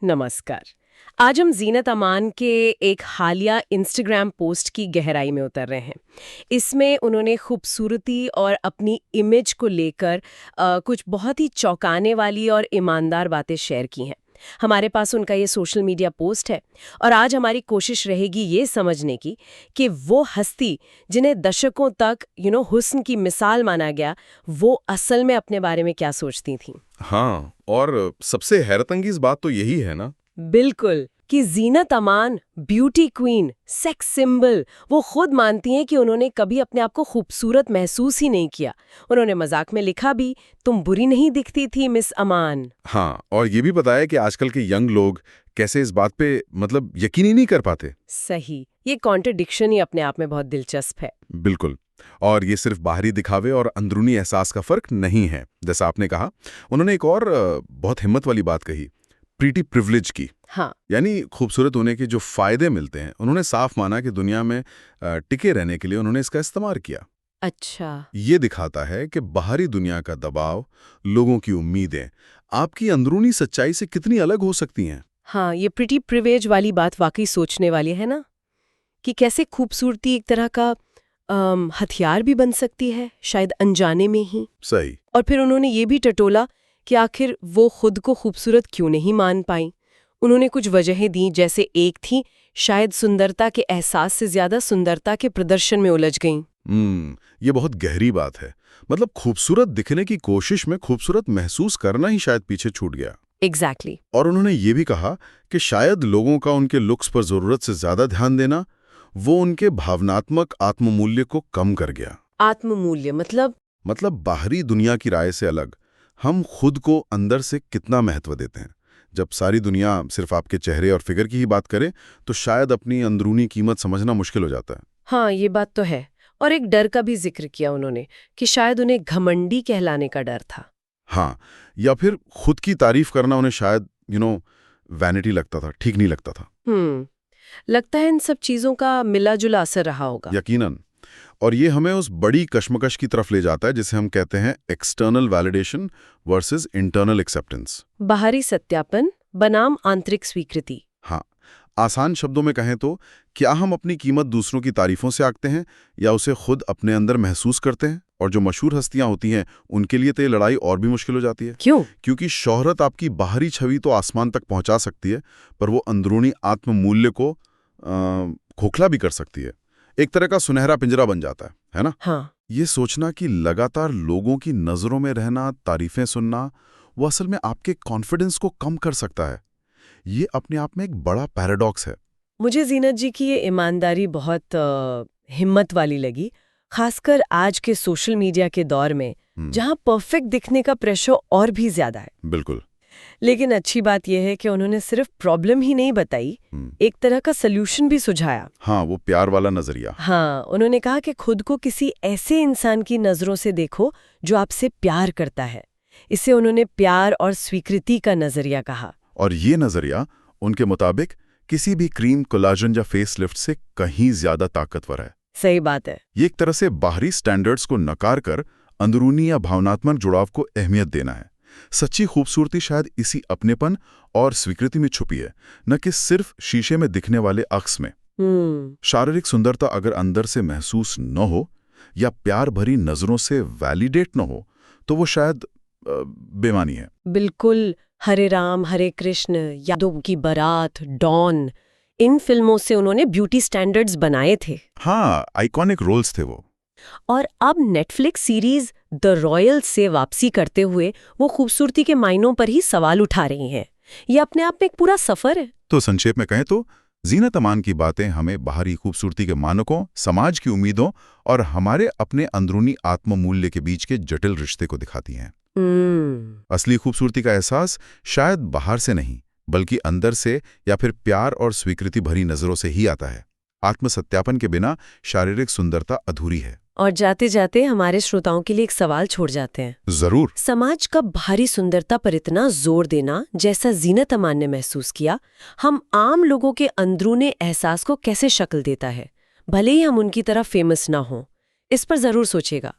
नमस्कार। आज हम जीनत अमान के एक हालिया इंस्टाग्राम पोस्ट की गहराई में उतर रहे हैं। इसमें उन्होंने खूबसूरती और अपनी इमेज को लेकर कुछ बहुत ही चौंकाने वाली और ईमानदार बातें शेयर की हैं। हमारे पास उनका ये सोशल मीडिया पोस्ट है और आज हमारी कोशिश रहेगी ये समझने की कि वो हस्ती जिन्हें दशकों तक हुस्न की मिसाल माना गया, वो असल में अपने बारे में क्या सोचती थीं। हाँ, और सबसे हैरतअंगेज बात तो यही है ना। बिल्कुल, कि Zeenat Aman beauty queen, sex symbol, वो खुद मानती हैं कि उन्होंने कभी अपने आप को खूबसूरत महसूस ही नहीं किया। उन्होंने मजाक में लिखा भी, तुम बुरी नहीं दिखती थी मिस अमान। हाँ, और ये भी बताया कि आजकल के यंग लोग कैसे इस बात पे यकीन ही नहीं कर पाते। सही, ये कॉन्ट्रडिक्शन ही अपने आप में बहुत दिलचस्प है। बिल्कुल। और ये सिर्फ बाहरी दिखावे और अंदरूनी एहसास का फर्क नहीं है। जैसा आपने कहा, उन्होंने एक और बहुत हिम्मत वाली बात कही, प्रीटी प्रिविलेज की। हाँ, यानी खूबसूरत होने के जो फायदे मिलते हैं, उन्होंने साफ माना कि दुनिया में टिके रहने के लिए उन्होंने इसका इस्तेमाल किया। अच्छा। ये दिखाता है कि बाहरी दुनिया का दबाव, लोगों की उम्मीदें आपकी अंदरूनी सच्चाई से कितनी अलग हो सकती हैं। हाँ, ये प्रिटी प्रिविलेज वाली बात वाकई सोचने वाली है ना, कि कैसे खूबसूरती एक तरह का हथियार भी बन सकती है, शायद अनजाने में ही। सही। और फिर उन्होंने ये भी टटोला कि आखिर वो खुद को खूबसूरत क्यों नहीं मान पाई। उन्होंने कुछ वजहें दी, जैसे एक थी शायद सुंदरता के एहसास से ज्यादा सुंदरता के प्रदर्शन में उलझ गईं। ये बहुत गहरी बात है। खूबसूरत दिखने की कोशिश में खूबसूरत महसूस करना ही शायद पीछे छूट गया। एग्जैक्टली। और उन्होंने ये भी कहा कि शायद लोगों का उनके लुक्स पर जरूरत से ज्यादा ध्यान देना, वो उनके भावनात्मक आत्ममूल्य को कम कर गया। आत्ममूल्य मतलब बाहरी दुनिया की राय से अलग, हम खुद को अंदर से कितना महत्व देते हैं। जब सारी दुनिया सिर्फ आपके चेहरे और फिगर की ही बात करे, तो शायद अपनी अंदरूनी कीमत समझना मुश्किल हो जाता है। हाँ, ये बात तो है। और एक डर का भी जिक्र किया उन्होंने, कि शायद उन्हें घमंडी कहलाने का डर था। हाँ, या फिर खुद की तारीफ करना उन्हें शायद वैनिटी लगता था, ठीक नहीं लगता था। लगता है इन सब चीजों का मिला जुला असर रहा होगा। यकीनन। और ये हमें उस बड़ी कश्मकश की तरफ ले जाता है जिसे हम कहते हैं external validation versus internal acceptance. बाहरी सत्यापन बनाम आंतरिक स्वीकृति। हाँ, आसान शब्दों में कहें तो क्या हम अपनी कीमत दूसरों की तारीफों से आंकते हैं या उसे खुद अपने अंदर महसूस करते हैं। और जो मशहूर हस्तियां होती हैं, उनके लिए तो ये लड़ाई और भी मुश्किल हो जाती है। क्यों? क्योंकि शोहरत आपकी बाहरी छवि तो आसमान तक पहुंचा सकती है, पर वो अंदरूनी आत्ममूल्य को खोखला भी कर सकती है। एक तरह का सुनहरा पिंजरा बन जाता है ना। हाँ। ये सोचना कि लगातार लोगों की नजरों में रहना, तारीफें सुनना, वो असल में आपके कॉन्फिडेंस को कम कर सकता है। ये अपने आप में एक बड़ा पैराडॉक्स है। मुझे जीनत जी की ये ईमानदारी बहुत हिम्मत वाली लगी, खासकर आज के सोशल मीडिया के दौर में, जहां परफेक्ट दिखने का प्रेशर और भी ज्यादा है। बिल्कुल। लेकिन अच्छी बात यह है कि उन्होंने सिर्फ प्रॉब्लम ही नहीं बताई, एक तरह का सलूशन भी सुझाया। हाँ, वो प्यार वाला नजरिया। हाँ, उन्होंने कहा कि खुद को किसी ऐसे इंसान की नजरों से देखो जो आपसे प्यार करता है। इसे उन्होंने प्यार और स्वीकृति का नजरिया कहा। और ये नजरिया उनके मुताबिक किसी भी क्रीम, कोलाजन या फेस लिफ्ट से कहीं ज्यादा ताकतवर है। सही बात है। ये एक तरह से बाहरी स्टैंडर्ड्स को नकार कर अंदरूनी या भावनात्मक जुड़ाव को अहमियत देना है। सच्ची खूबसूरती शायद इसी अपनेपन और स्वीकृति में छुपी है, न कि सिर्फ शीशे में दिखने वाले अक्स में। शारीरिक सुंदरता अगर अंदर से महसूस न हो या प्यार भरी नजरों से वैलिडेट न हो, तो वो शायद बेमानी है। बिल्कुल। हरे राम हरे कृष्ण, यादों की बारात, डॉन, इन फिल्मों से उन्होंने ब्यूटी स्टैंडर्ड्स बनाए थे। हाँ, आइकॉनिक रोल्स थे वो। और अब नेटफ्लिक्स सीरीज द रॉयल से वापसी करते हुए वो खूबसूरती के मायनों पर ही सवाल उठा रही हैं। ये अपने आप में एक पूरा सफर है। तो संक्षेप में कहें तो जीनत अमान की बातें हमें बाहरी खूबसूरती के मानकों, समाज की उम्मीदों और हमारे अपने अंदरूनी आत्ममूल्य के बीच के जटिल रिश्ते को दिखाती हैं। असली खूबसूरती का एहसास शायद बाहर से नहीं, बल्कि अंदर से या फिर प्यार और स्वीकृति भरी नजरों से ही आता है। आत्मसत्यापन के बिना शारीरिक सुंदरता अधूरी है। और जाते जाते हमारे श्रोताओं के लिए एक सवाल छोड़ जाते हैं। जरूर। समाज का बाहरी सुंदरता पर इतना जोर देना, जैसा जीनत अमान ने महसूस किया, हम आम लोगों के अंदरूनी एहसास को कैसे शक्ल देता है, भले ही हम उनकी तरह फेमस ना हों। इस पर जरूर सोचेगा।